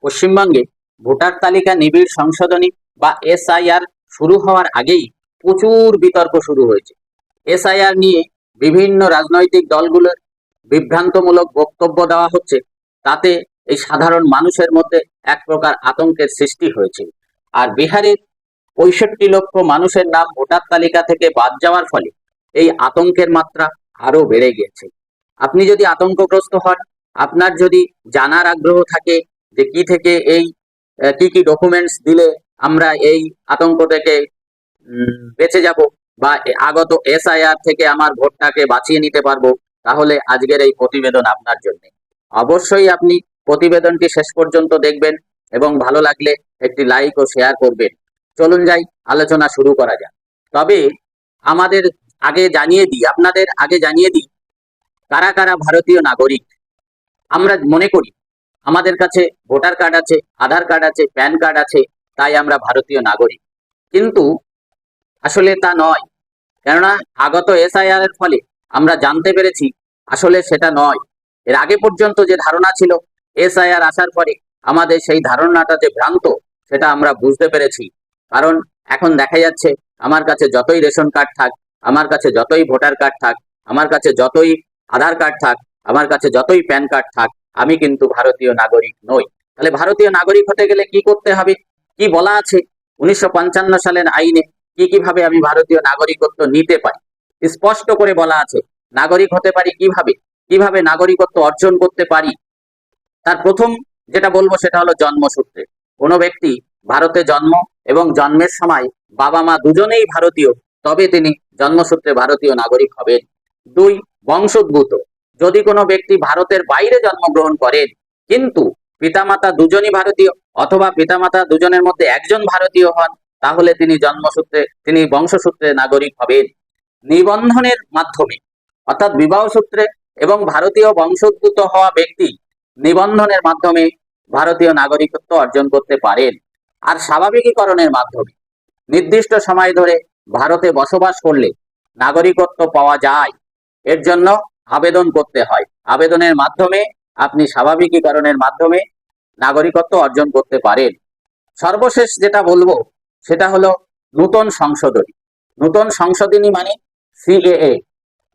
পশ্চিমবঙ্গে ভোটার তালিকা নিবিড় সংশোধনী বা এসআইআর শুরু হওয়ার আগেই প্রচুর বিতর্ক শুরু হয়েছে। এসআইআর নিয়ে বিভিন্ন রাজনৈতিক দলগুলোর বিভ্রান্তমূলক বক্তব্য দেওয়া হচ্ছে, তাতে এই সাধারণ মানুষের মধ্যে এক প্রকার আতঙ্কের সৃষ্টি হয়েছে। আর বিহারের 65 লক্ষ মানুষের নাম ভোটার তালিকা থেকে বাদ যাওয়ার ফলে এই আতঙ্কের মাত্রা আরো বেড়ে গেছে। আপনি যদি আতঙ্কগ্রস্ত হন, আপনার যদি জানার আগ্রহ থাকে যে কি থেকে এই কি কি ডকুমেন্টস দিলে আমরা এই আতঙ্ক থেকে বেঁচে যাব বা আগত এসআইআর থেকে আমার ভোটটাকে বাঁচিয়ে নিতে পারবো, তাহলে আজকের এই প্রতিবেদন আপনার জন্য। অবশ্যই আপনি প্রতিবেদনটি শেষ পর্যন্ত দেখবেন এবং ভালো লাগলে একটি লাইক ও শেয়ার করবেন। চলুন যাই, আলোচনা শুরু করা যাক। তবে আপনাদের আগে জানিয়ে দিই কারা কারা ভারতীয় নাগরিক। আমরা মনে করি আমাদের কাছে ভোটার কার্ড আছে, আধার কার্ড আছে, প্যান কার্ড আছে, তাই আমরা ভারতীয় নাগরিক, কিন্তু আসলে তা নয়। কেননা আগত এসআইআর এর ফলে আমরা জানতে পেরেছি আসলে সেটা নয়। এর আগে পর্যন্ত যে ধারণা ছিল, এসআইআর আসার পরে আমাদের সেই ধারণাটা যে ভ্রান্ত, সেটা আমরা বুঝতে পেরেছি। কারণ এখন দেখা যাচ্ছে আমার কাছে যতই রেশন কার্ড থাক, আমার কাছে যতই ভোটার কার্ড থাক, আমার কাছে যতই আধার কার্ড থাক, আমার কাছে যতই প্যান কার্ড থাক, আমি কিন্তু ভারতীয় নাগরিক নই। তাহলে ভারতীয় নাগরিক হতে গেলে কি করতে হবে, কি বলা আছে 1955 সালের আইনে, কিভাবে আমি ভারতীয় নাগরিকত্ব নিতে পারি? স্পষ্ট করে বলা আছে নাগরিক হতে পারি কিভাবে, কিভাবে নাগরিকত্ব অর্জন করতে পারি। তার প্রথম যেটা বলবো সেটা হলো জন্মসূত্রে। কোনো ব্যক্তি ভারতে জন্ম এবং জন্মের সময় বাবা মা দুজনেই ভারতীয়, তবে তিনি জন্মসূত্রে ভারতীয় নাগরিক হবেন। 2, বংশোদ্ভূত। যদি কোনো ব্যক্তি ভারতের বাইরে জন্মগ্রহণ করেন কিন্তু পিতামাতা দুজনই ভারতীয় অথবা পিতামাতা দুজনের মধ্যে একজন ভারতীয় হন, তাহলে তিনি বংশসূত্রে নাগরিক হবেন। নিবন্ধনের মাধ্যমে, অর্থাৎ বিবাহ সূত্রে এবং ভারতীয় বংশোদ্ভূত হওয়া ব্যক্তি নিবন্ধনের মাধ্যমে ভারতীয় নাগরিকত্ব অর্জন করতে পারেন। আর স্বাভাবিকীকরণের মাধ্যমে নির্দিষ্ট সময় ধরে ভারতে বসবাস করলে নাগরিকত্ব পাওয়া যায়। এর জন্য আবেদন করতে হয়। আবেদনের মাধ্যমে আপনি স্বাভাবিকীকরণের মাধ্যমে নাগরিকত্ব অর্জন করতে পারেন। সর্বশেষ যেটা বলবো সেটা হলো নূতন সংশোধনী। নূতন সংশোধনী মানে সিএএ,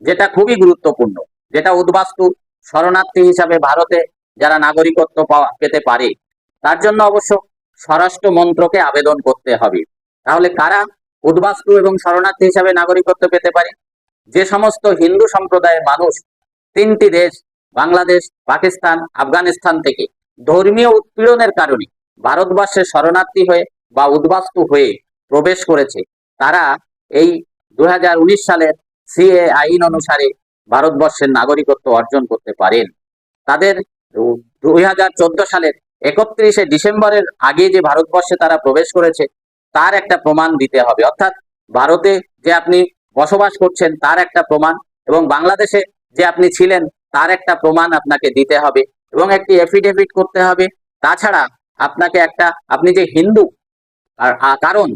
যেটা খুবই গুরুত্বপূর্ণ, যেটা উদ্বাস্তু শরণার্থী হিসাবে ভারতে যারা নাগরিকত্ব পেতে পারে, তার জন্য অবশ্য স্বরাষ্ট্র মন্ত্রকে আবেদন করতে হবে। তাহলে কারা উদ্বাস্তু এবং শরণার্থী হিসাবে নাগরিকত্ব পেতে পারে? যে সমস্ত হিন্দু সম্প্রদায়ের মানুষ 3টি দেশ বাংলাদেশ, পাকিস্তান, আফগানিস্তান থেকে ধর্মীয় উৎপীড়নের কারণে ভারতবর্ষে শরণার্থী হয়ে বা উদ্বাস্তু হয়ে প্রবেশ করেছে, তারা এই 2019 সালের সিএ আইন অনুসারে ভারতবর্ষের নাগরিকত্ব অর্জন করতে পারেন। তাদের 2014 সালের 31শে ডিসেম্বরের আগে যে ভারতবর্ষে তারা প্রবেশ করেছে তার একটা প্রমাণ দিতে হবে, অর্থাৎ ভারতে যে আপনি বসবাস করছেন তার একটা প্রমাণ, এবং বাংলাদেশে যে আপনি ছিলেন তার একটা প্রমাণ আপনাকে দিতে হবে এবং একটি এফিডেভিট করতে হবে। তাছাড়া আপনি যে হিন্দু, কারণ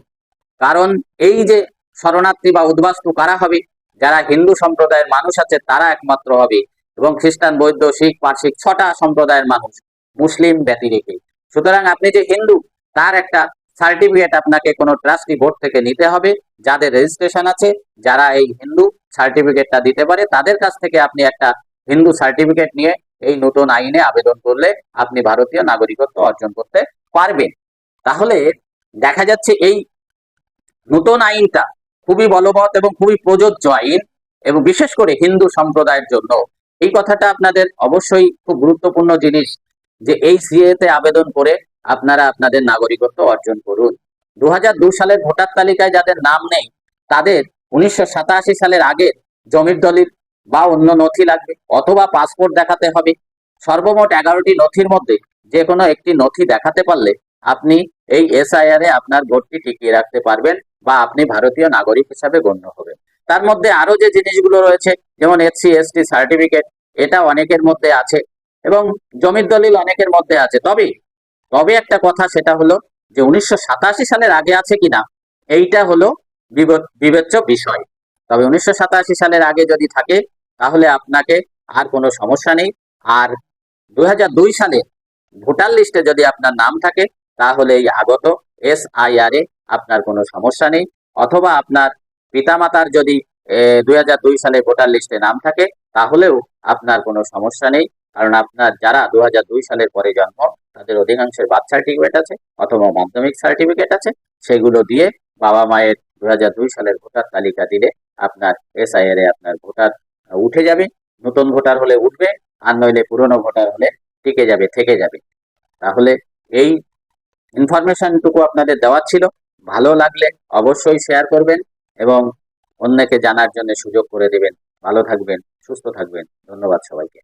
কারণ এই যে শরণার্থী বা উদ্বাস্তু কারা হবে, যারা হিন্দু সম্প্রদায়ের মানুষ আছে তারা একমাত্র হবে, এবং খ্রিস্টান, বৌদ্ধ, শিখ, পারসিক 6টা সম্প্রদায়ের মানুষ, মুসলিম ব্যতি রেখে। সুতরাং আপনি যে হিন্দু তার একটা সার্টিফিকেট আপনাকে কোনো ট্রাস্টি বোর্ড থেকে নিতে হবে, যাদের রেজিস্ট্রেশন আছে, যারা এই হিন্দু সার্টিফিকেটটা দিতে পারে, তাদের কাছ থেকে আপনি একটা হিন্দু সার্টিফিকেট নিয়ে এই নতুন আইনে আবেদন করলে আপনি ভারতীয় নাগরিকত্ব অর্জন করতে পারবেন। তাহলে দেখা যাচ্ছে এই নতুন আইনটা খুবই বলবৎ এবং খুবই প্রযোজ্য আইন, এবং বিশেষ করে হিন্দু সম্প্রদায়ের জন্য। এই কথাটা আপনাদের অবশ্যই খুব গুরুত্বপূর্ণ জিনিস যে এই সিএ তে আবেদন করে আপনারা আপনাদের নাগরিকত্ব অর্জন করুন। 2002 সালের ভোটার তালিকায় যাদের নাম নেই তাদের 1987 সালের আগে জমির দলিল বা অন্য নথি লাগবে, অথবা পাসপোর্ট দেখাতে হবে। সর্বমোট 11টি নথির মধ্যে যে কোনো একটি নথি দেখাতে পারলে আপনি এই এসআইআর এ আপনার ভোটটি টিকিয়ে রাখতে পারবেন বা আপনি ভারতীয় নাগরিক হিসাবে গণ্য হবেন। তার মধ্যে আরো যে জিনিসগুলো রয়েছে, যেমন এসসি এসটি সার্টিফিকেট, এটা অনেকের মধ্যে আছে, এবং জমির দলিল অনেকের মধ্যে আছে। তবে একটা কথা, সেটা হলো যে 1987 সালের আগে আছে কিনা এইটা হলো বিবেচ্য বিষয়। তবে 1987 সালের আগে যদি থাকে তাহলে আপনাকে আর কোনো সমস্যা নেই। আর 2002 সালে ভোটার লিস্টে যদি আপনার নাম থাকে তাহলে এই আগত SIR এ আপনার কোনো সমস্যা নেই, অথবা আপনার পিতামাতার যদি 2002 সালে ভোটার লিস্টে নাম থাকে তাহলেও আপনার কোনো সমস্যা নেই, কারণ আপনার যারা 2002 সালের পরে জন্ম তাদের অধিকাংশের বার্থ সার্টিফিকেট আছে অথবা মাধ্যমিক সার্টিফিকেট আছে, সেগুলো দিয়ে বাবা মায়ের 2002 সালের ভোটার তালিকা দিলে আপনার SIR এ আপনার ভোটার উঠে যাবে, নতুন ভোটার হলে উঠবে, আর নইলে পুরনো ভোটার হলে টিকে যাবে, থেকে যাবে। তাহলে এই ইনফরমেশনটুকু আপনাদের দেওয়ার ছিল। ভালো লাগলে অবশ্যই শেয়ার করবেন এবং অন্যকে জানার জন্য সুযোগ করে দেবেন। ভালো থাকবেন, সুস্থ থাকবেন। ধন্যবাদ সবাইকে।